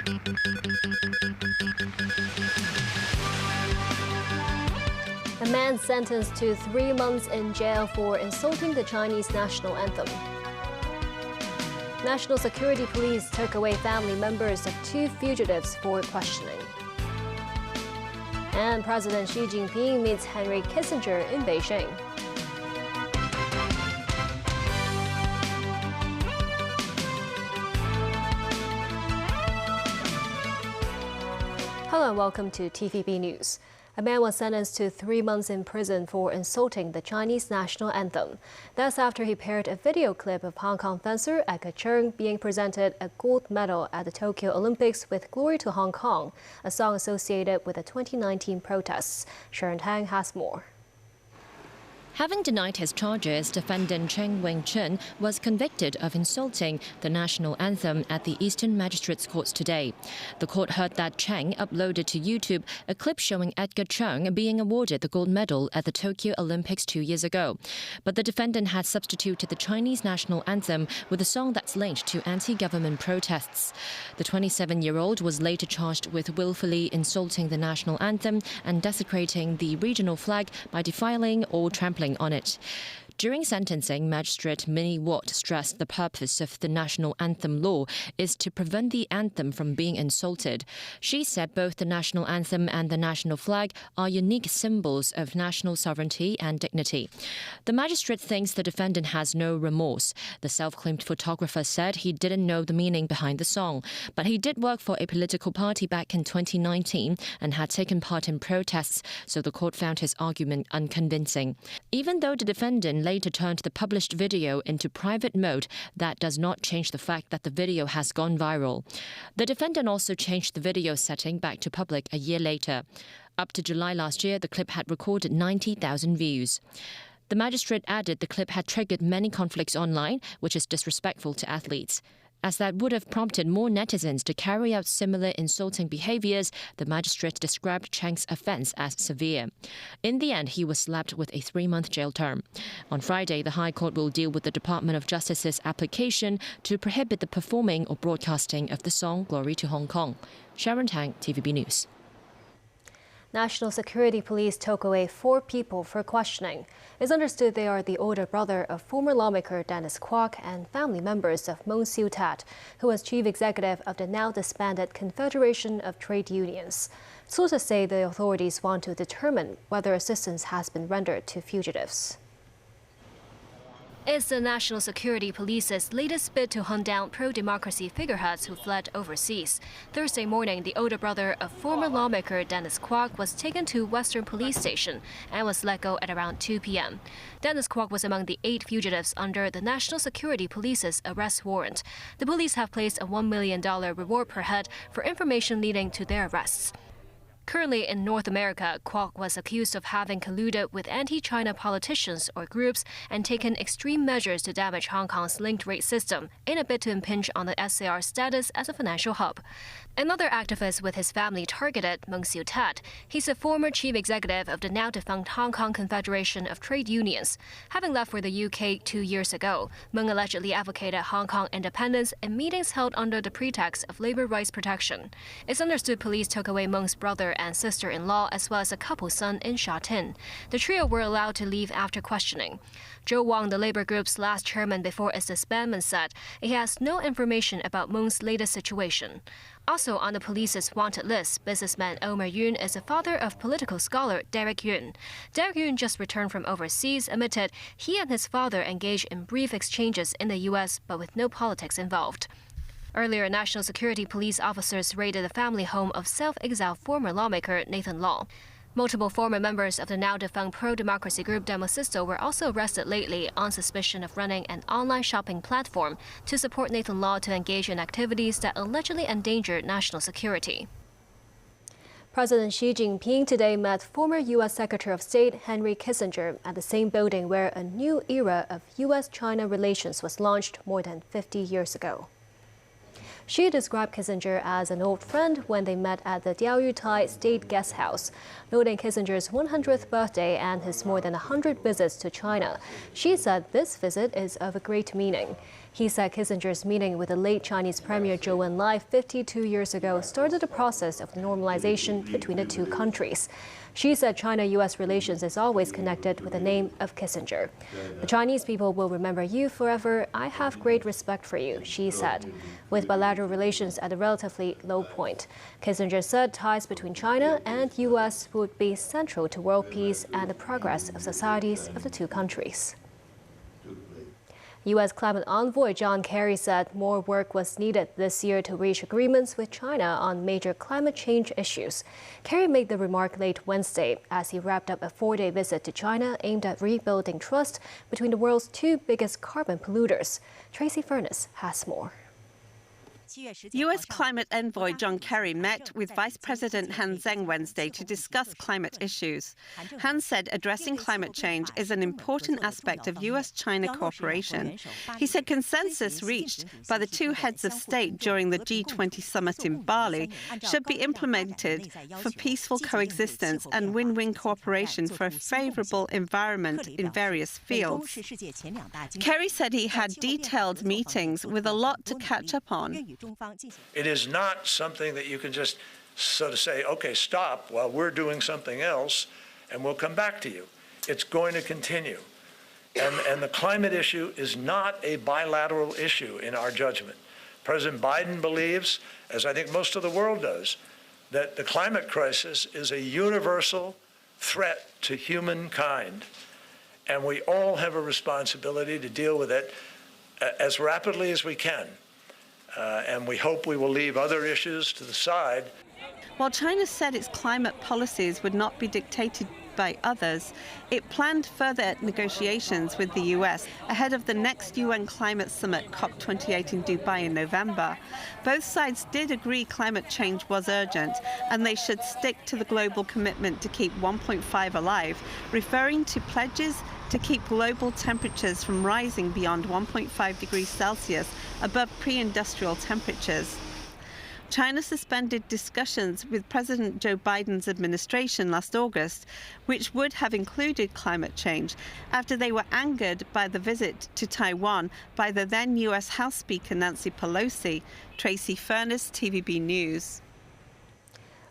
A man sentenced to 3 months in jail for insulting the Chinese national anthem. National Security Police took away family members of 2 fugitives for questioning. And President Xi Jinping meets Henry Kissinger in Beijing. Hello and welcome to TVB News. A man was sentenced to 3 months in prison for insulting the Chinese national anthem. That's after he paired a video clip of Hong Kong fencer Edgar Cheung being presented a gold medal at the Tokyo Olympics with Glory to Hong Kong, a song associated with the 2019 protests. Sharon Tang has more. Having denied his charges, defendant Cheng Wing-chun was convicted of insulting the national anthem at the Eastern Magistrates Court today. The court heard that Cheng uploaded to YouTube a clip showing Edgar Cheung being awarded the gold medal at the Tokyo Olympics 2 years ago. But the defendant had substituted the Chinese national anthem with a song that's linked to anti-government protests. The 27-year-old was later charged with willfully insulting the national anthem and desecrating the regional flag by defiling or trampling on it. During sentencing, Magistrate Minnie Watt stressed the purpose of the national anthem law is to prevent the anthem from being insulted. She said both the national anthem and the national flag are unique symbols of national sovereignty and dignity. The magistrate thinks the defendant has no remorse. The self-claimed photographer said he didn't know the meaning behind the song, but he did work for a political party back in 2019 and had taken part in protests, so the court found his argument unconvincing. Even though the defendant later turned the published video into private mode, that does not change the fact that the video has gone viral. The defendant also changed the video setting back to public a year later. Up to July last year, the clip had recorded 90,000 views. The magistrate added the clip had triggered many conflicts online, which is disrespectful to athletes. As that would have prompted more netizens to carry out similar insulting behaviours, the magistrate described Cheng's offence as severe. In the end, he was slapped with a 3-month jail term. On Friday, the High Court will deal with the Department of Justice's application to prohibit the performing or broadcasting of the song Glory to Hong Kong. Sharon Tang, TVB News. National Security Police took away 4 people for questioning. It's understood they are the older brother of former lawmaker Dennis Kwok and family members of Mung Siu Tat, who was chief executive of the now disbanded Confederation of Trade Unions. Sources say the authorities want to determine whether assistance has been rendered to fugitives. It's the National Security Police's latest bid to hunt down pro-democracy figureheads who fled overseas. Thursday morning, the older brother of former lawmaker Dennis Kwok was taken to Western Police Station and was let go at around 2 p.m. Dennis Kwok was among the 8 fugitives under the National Security Police's arrest warrant. The police have placed a $1 million reward per head for information leading to their arrests. Currently in North America, Kwok was accused of having colluded with anti-China politicians or groups and taken extreme measures to damage Hong Kong's linked rate system in a bid to impinge on the SAR's status as a financial hub. Another activist with his family targeted Mung Siu Tat. He's a former chief executive of the now-defunct Hong Kong Confederation of Trade Unions. Having left for the UK 2 years ago, Mung allegedly advocated Hong Kong independence in meetings held under the pretext of labor rights protection. It's understood police took away Mung's brother and sister-in-law as well as a couple's son in Sha Tin. The trio were allowed to leave after questioning. Joe Wong, the labor group's last chairman before its disbandment, said he has no information about Mung's latest situation. Also on the police's wanted list, businessman Omer Yun is the father of political scholar Derek Yun. Derek Yun just returned from overseas, admitted he and his father engaged in brief exchanges in the U.S. but with no politics involved. Earlier, National Security Police officers raided the family home of self-exiled former lawmaker Nathan Law. Multiple former members of the now-defunct pro-democracy group Demosisto were also arrested lately on suspicion of running an online shopping platform to support Nathan Law to engage in activities that allegedly endangered national security. President Xi Jinping today met former U.S. Secretary of State Henry Kissinger at the same building where a new era of U.S.-China relations was launched more than 50 years ago. She described Kissinger as an old friend when they met at the Diaoyutai State Guest House. Noting Kissinger's 100th birthday and his more than 100 visits to China, she said this visit is of a great meaning. He said Kissinger's meeting with the late Chinese Premier Zhou Enlai 52 years ago started a process of normalization between the two countries. She said China-U.S. relations is always connected with the name of Kissinger. The Chinese people will remember you forever. I have great respect for you, she said. With bilateral relations at a relatively low point, Kissinger said ties between China and U.S. would be central to world peace and the progress of societies of the two countries. U.S. climate envoy John Kerry said more work was needed this year to reach agreements with China on major climate change issues. Kerry made the remark late Wednesday as he wrapped up a 4-day visit to China aimed at rebuilding trust between the world's two biggest carbon polluters. Tracy Furness has more. U.S. climate envoy John Kerry met with Vice President Han Zheng Wednesday to discuss climate issues. Han said addressing climate change is an important aspect of U.S.-China cooperation. He said consensus reached by the two heads of state during the G20 summit in Bali should be implemented for peaceful coexistence and win-win cooperation for a favorable environment in various fields. Kerry said he had detailed meetings with a lot to catch up on. It is not something that you can just sort of say, okay, stop while we're doing something else and we'll come back to you. It's going to continue. And the climate issue is not a bilateral issue in our judgment. President Biden believes, as I think most of the world does, that the climate crisis is a universal threat to humankind. And we all have a responsibility to deal with it as rapidly as we can. And we hope we will leave other issues to the side. While China said its climate policies would not be dictated by others, it planned further negotiations with the U.S. ahead of the next UN climate summit, COP28 in Dubai in November. Both sides did agree climate change was urgent and they should stick to the global commitment to keep 1.5 alive, referring to pledges to keep global temperatures from rising beyond 1.5 degrees Celsius above pre-industrial temperatures. China suspended discussions with President Joe Biden's administration last August, which would have included climate change, after they were angered by the visit to Taiwan by the then U.S. House Speaker Nancy Pelosi. Tracy Furness, TVB News.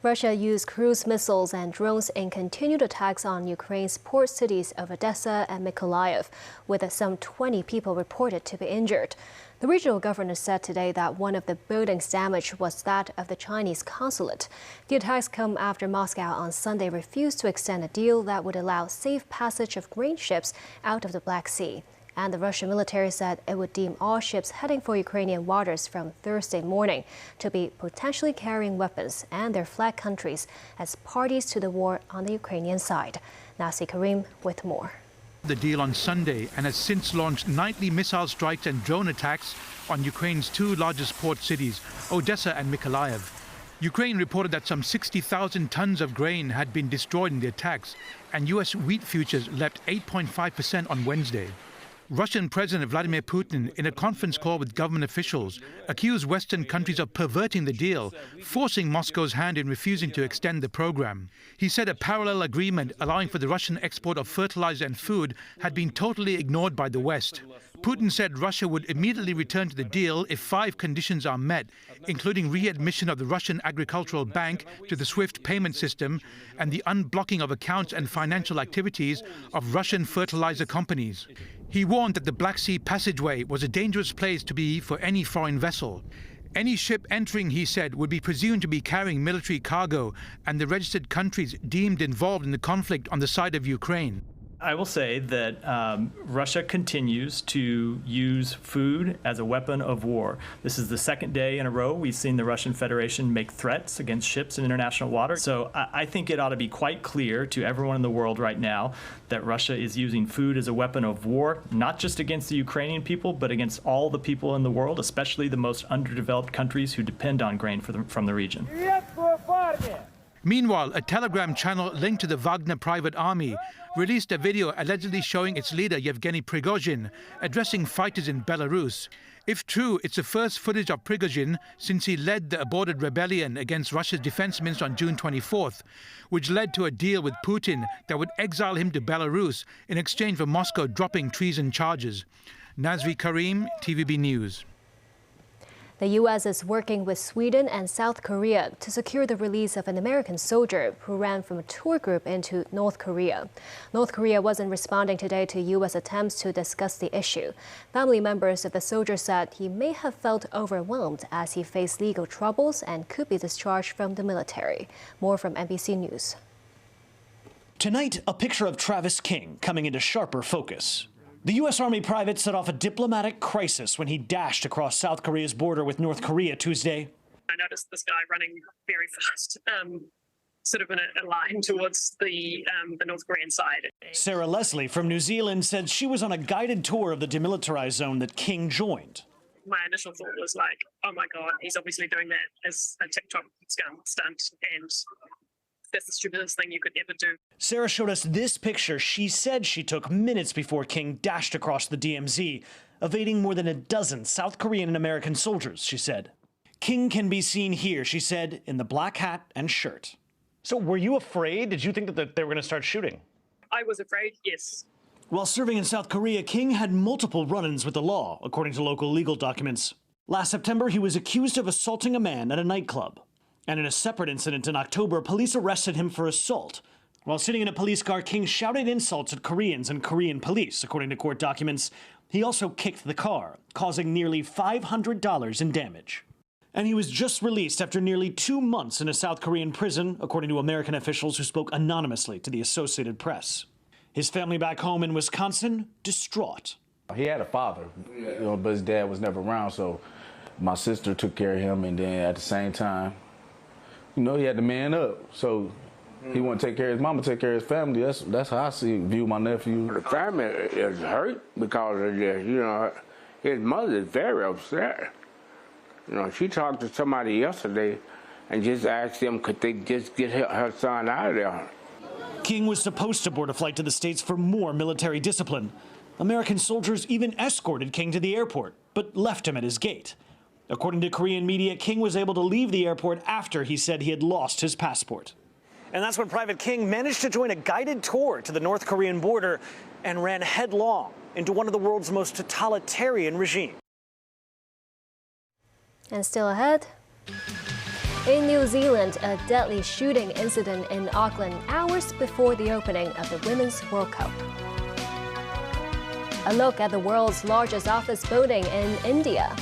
Russia used cruise missiles and drones in continued attacks on Ukraine's port cities of Odessa and Mykolaiv, with some 20 people reported to be injured. The regional governor said today that one of the buildings damaged was that of the Chinese consulate. The attacks come after Moscow on Sunday refused to extend a deal that would allow safe passage of grain ships out of the Black Sea. And the Russian military said it would deem all ships heading for Ukrainian waters from Thursday morning to be potentially carrying weapons and their flag countries as parties to the war on the Ukrainian side. Nasi Karim with more. The deal on Sunday and has since launched nightly missile strikes and drone attacks on Ukraine's two largest port cities, Odessa and Mykolaiv. Ukraine reported that some 60,000 tons of grain had been destroyed in the attacks, and U.S. wheat futures leapt 8.5% on Wednesday. Russian President Vladimir Putin, in a conference call with government officials, accused Western countries of perverting the deal, forcing Moscow's hand in refusing to extend the program. He said a parallel agreement allowing for the Russian export of fertilizer and food had been totally ignored by the West. Putin said Russia would immediately return to the deal if 5 conditions are met, including readmission of the Russian Agricultural Bank to the SWIFT payment system and the unblocking of accounts and financial activities of Russian fertilizer companies. He warned that the Black Sea passageway was a dangerous place to be for any foreign vessel. Any ship entering, he said, would be presumed to be carrying military cargo, and the registered countries deemed involved in the conflict on the side of Ukraine. I will say that Russia continues to use food as a weapon of war. This is the second day in a row we've seen the Russian Federation make threats against ships in international waters. So I think it ought to be quite clear to everyone in the world right now that Russia is using food as a weapon of war, not just against the Ukrainian people, but against all the people in the world, especially the most underdeveloped countries who depend on grain from the region. Meanwhile, a Telegram channel linked to the Wagner private army released a video allegedly showing its leader Yevgeny Prigozhin addressing fighters in Belarus. If true, it's the first footage of Prigozhin since he led the aborted rebellion against Russia's defense minister on June 24th, which led to a deal with Putin that would exile him to Belarus in exchange for Moscow dropping treason charges. Nazri Karim, TVB News. The U.S. is working with Sweden and South Korea to secure the release of an American soldier who ran from a tour group into North Korea. North Korea wasn't responding today to U.S. attempts to discuss the issue. Family members of the soldier said he may have felt overwhelmed as he faced legal troubles and could be discharged from the military. More from NBC News. Tonight, a picture of Travis King coming into sharper focus. The U.S. Army private set off a diplomatic crisis when he dashed across South Korea's border with North Korea Tuesday. I noticed this guy running very fast, sort of in a line towards the North Korean side. Sarah Leslie from New Zealand said she was on a guided tour of the demilitarized zone that King joined. My initial thought was like, oh my God, he's obviously doing that as a TikTok stunt, and that's the stupidest thing you could ever do. Sarah showed us this picture she said she took minutes before King dashed across the DMZ, evading more than a dozen South Korean and American soldiers, she said. King can be seen here, she said, in the black hat and shirt. So were you afraid? Did you think that they were going to start shooting? I was afraid, yes. While serving in South Korea, King had multiple run-ins with the law, according to local legal documents. Last September, he was accused of assaulting a man at a nightclub. And in a separate incident in October, police arrested him for assault. While sitting in a police car, King shouted insults at Koreans and Korean police, according to court documents. He also kicked the car, causing nearly $500 in damage. And he was just released after nearly 2 months in a South Korean prison, according to American officials who spoke anonymously to the Associated Press. His family back home in Wisconsin, distraught. He had a father, but his dad was never around, so my sister took care of him, and then at the same time, he had to man up, so he want to take care of his mama, take care of his family. That's how I view my nephew. The family is hurt because of this. His mother is very upset. She talked to somebody yesterday and just asked them could they just get her son out of there. King was supposed to board a flight to the States for more military discipline. American soldiers even escorted King to the airport, but left him at his gate. According to Korean media, King was able to leave the airport after he said he had lost his passport. And that's when Private King managed to join a guided tour to the North Korean border and ran headlong into one of the world's most totalitarian regimes. And still ahead. In New Zealand, a deadly shooting incident in Auckland hours before the opening of the Women's World Cup. A look at the world's largest office building in India.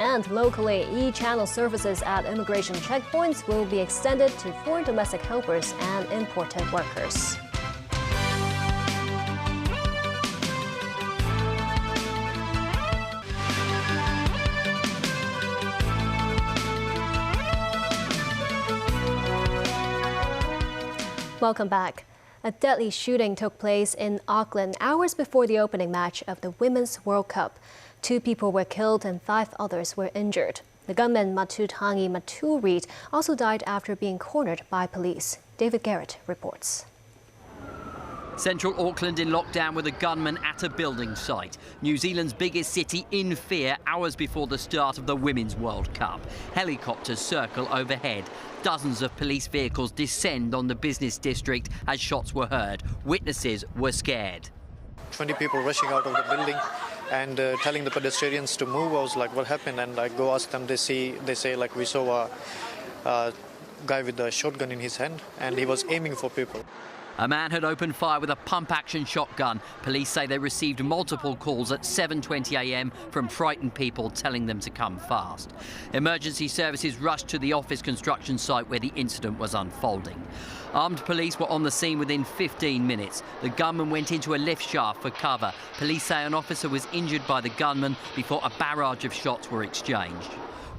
And locally, EChannel services at immigration checkpoints will be extended to foreign domestic helpers and imported workers. Welcome back. A deadly shooting took place in Auckland hours before the opening match of the Women's World Cup. 2 people were killed and 5 others were injured. The gunman Matutangi Maturit also died after being cornered by police. David Garrett reports. Central Auckland in lockdown with a gunman at a building site. New Zealand's biggest city in fear hours before the start of the Women's World Cup. Helicopters circle overhead. Dozens of police vehicles descend on the business district as shots were heard. Witnesses were scared. 20 people rushing out of the building and telling the pedestrians to move. I was like, what happened? And I go ask them, they say like we saw a guy with a shotgun in his hand and he was aiming for people. A man had opened fire with a pump-action shotgun. Police say they received multiple calls at 7:20 a.m. from frightened people telling them to come fast. Emergency services rushed to the office construction site where the incident was unfolding. Armed police were on the scene within 15 minutes. The gunman went into a lift shaft for cover. Police say an officer was injured by the gunman before a barrage of shots were exchanged.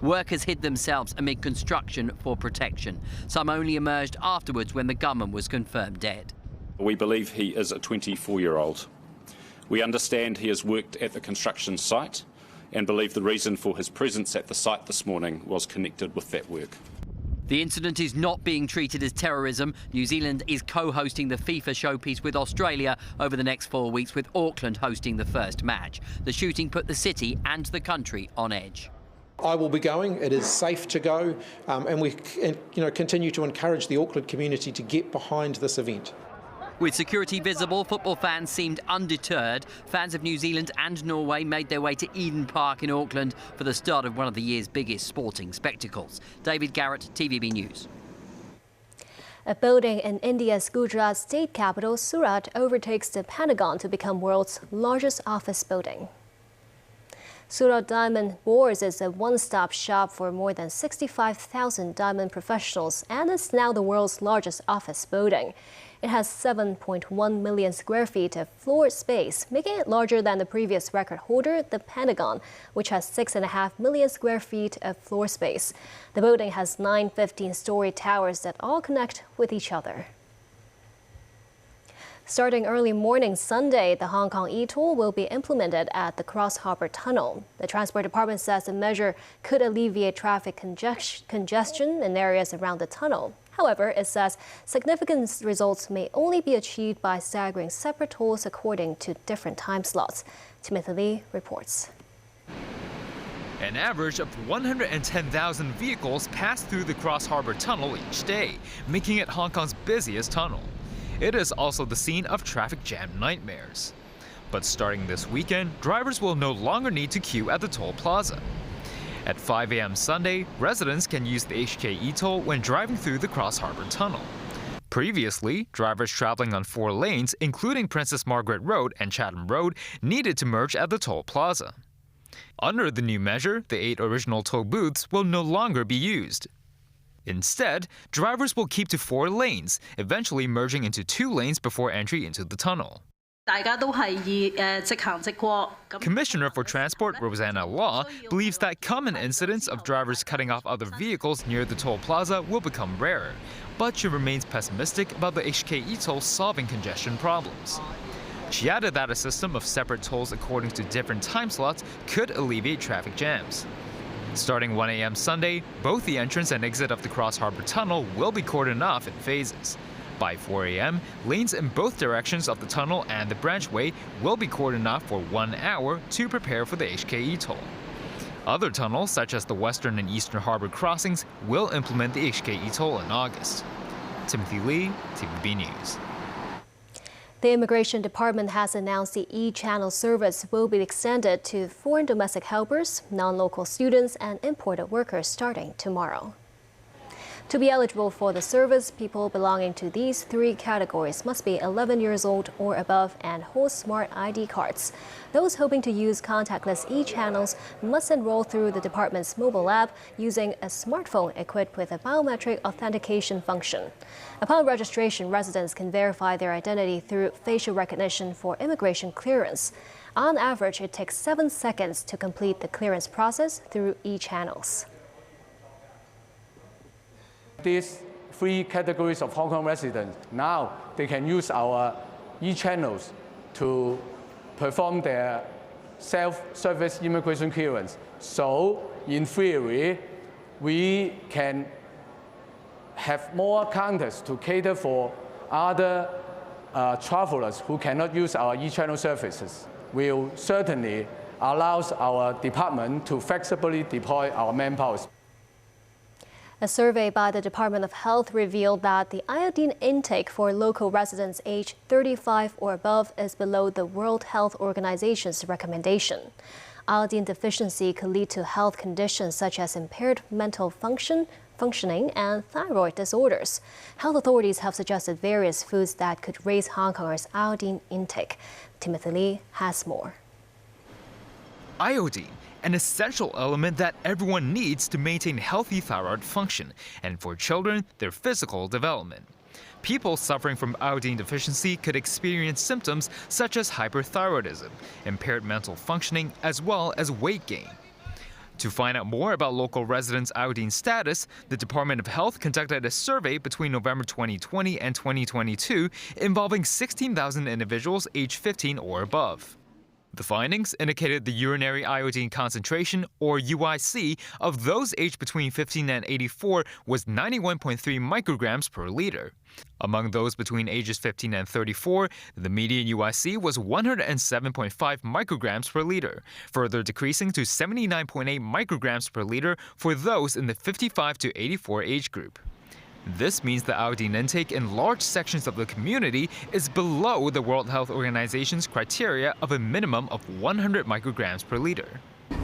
Workers hid themselves amid construction for protection. Some only emerged afterwards when the gunman was confirmed dead. We believe he is a 24-year-old. We understand he has worked at the construction site and believe the reason for his presence at the site this morning was connected with that work. The incident is not being treated as terrorism. New Zealand is co-hosting the FIFA showpiece with Australia over the next 4 weeks, with Auckland hosting the first match. The shooting put the city and the country on edge. I will be going. It is safe to go, and we continue to encourage the Auckland community to get behind this event. With security visible, football fans seemed undeterred. Fans of New Zealand and Norway made their way to Eden Park in Auckland for the start of one of the year's biggest sporting spectacles. David Garrett, TVB News. A building in India's Gujarat state capital, Surat, overtakes the Pentagon to become world's largest office building. Surat Diamond Boards is a one-stop shop for more than 65,000 diamond professionals and is now the world's largest office building. It has 7.1 million square feet of floor space, making it larger than the previous record holder, the Pentagon, which has 6.5 million square feet of floor space. The building has 9 15-story towers that all connect with each other. Starting early morning Sunday, the Hong Kong e-toll will be implemented at the Cross Harbour Tunnel. The Transport Department says the measure could alleviate traffic congestion in areas around the tunnel. However, it says significant results may only be achieved by staggering separate tolls according to different time slots. Timothy Lee reports. An average of 110,000 vehicles pass through the Cross Harbour Tunnel each day, making it Hong Kong's busiest tunnel. It is also the scene of traffic jam nightmares. But starting this weekend, drivers will no longer need to queue at the toll plaza. At 5 a.m. Sunday, residents can use the HK e-toll when driving through the Cross Harbour Tunnel. Previously, drivers traveling on 4 lanes, including Princess Margaret Road and Chatham Road, needed to merge at the toll plaza. Under the new measure, the 8 original toll booths will no longer be used. Instead, drivers will keep to 4 lanes, eventually merging into 2 lanes before entry into the tunnel. Commissioner for Transport Rosanna Law believes that common incidents of drivers cutting off other vehicles near the toll plaza will become rarer, but she remains pessimistic about the HK e-toll solving congestion problems. She added that a system of separate tolls according to different time slots could alleviate traffic jams. Starting 1 a.m. Sunday, both the entrance and exit of the Cross Harbour Tunnel will be cordoned off in phases. By 4 a.m., lanes in both directions of the tunnel and the branchway will be cordoned off for 1 hour to prepare for the HK e-toll. Other tunnels, such as the Western and Eastern Harbour crossings, will implement the HK e-toll in August. Timothy Lee, TVB News. The Immigration Department has announced the EChannel Service will be extended to foreign domestic helpers, non-local students, and imported workers starting tomorrow. To be eligible for the service, people belonging to these 3 categories must be 11 years old or above and hold smart ID cards. Those hoping to use contactless e-channels must enroll through the department's mobile app using a smartphone equipped with a biometric authentication function. Upon registration, residents can verify their identity through facial recognition for immigration clearance. On average, it takes 7 seconds to complete the clearance process through e-channels. These 3 categories of Hong Kong residents, now they can use our e-channels to perform their self-service immigration clearance. So, in theory, we can have more counters to cater for other travelers who cannot use our e-channel services. Will certainly allow our department to flexibly deploy our manpower. A survey by the Department of Health revealed that the iodine intake for local residents aged 35 or above is below the World Health Organization's recommendation. Iodine deficiency could lead to health conditions such as impaired mental functioning and thyroid disorders. Health authorities have suggested various foods that could raise Hong Kongers' iodine intake. Timothy Lee has more. Iodine, an essential element that everyone needs to maintain healthy thyroid function and for children, their physical development. People suffering from iodine deficiency could experience symptoms such as hyperthyroidism, impaired mental functioning, as well as weight gain. To find out more about local residents' iodine status, the Department of Health conducted a survey between November 2020 and 2022 involving 16,000 individuals aged 15 or above. The findings indicated the urinary iodine concentration, or UIC, of those aged between 15 and 84 was 91.3 micrograms per liter. Among those between ages 15 and 34, the median UIC was 107.5 micrograms per liter, further decreasing to 79.8 micrograms per liter for those in the 55 to 84 age group. This means the iodine intake in large sections of the community is below the World Health Organization's criteria of a minimum of 100 micrograms per liter.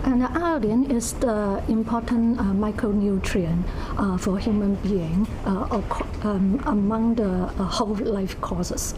And iodine is the important micronutrient for human being among the whole life causes.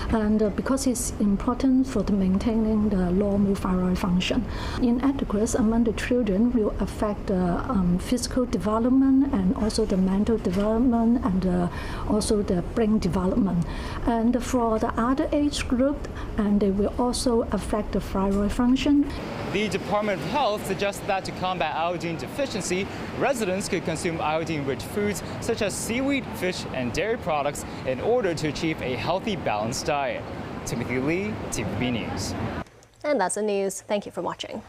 And because it's important for maintaining the normal thyroid function. Inadequacy among the children will affect the physical development and also the mental development and also the brain development. And for the other age group, and they will also affect the thyroid function. The Department of Health suggests that to combat iodine deficiency, residents could consume iodine-rich foods such as seaweed, fish, and dairy products in order to achieve a healthy, balanced diet. Timothy Lee, TVB News. And that's the news. Thank you for watching.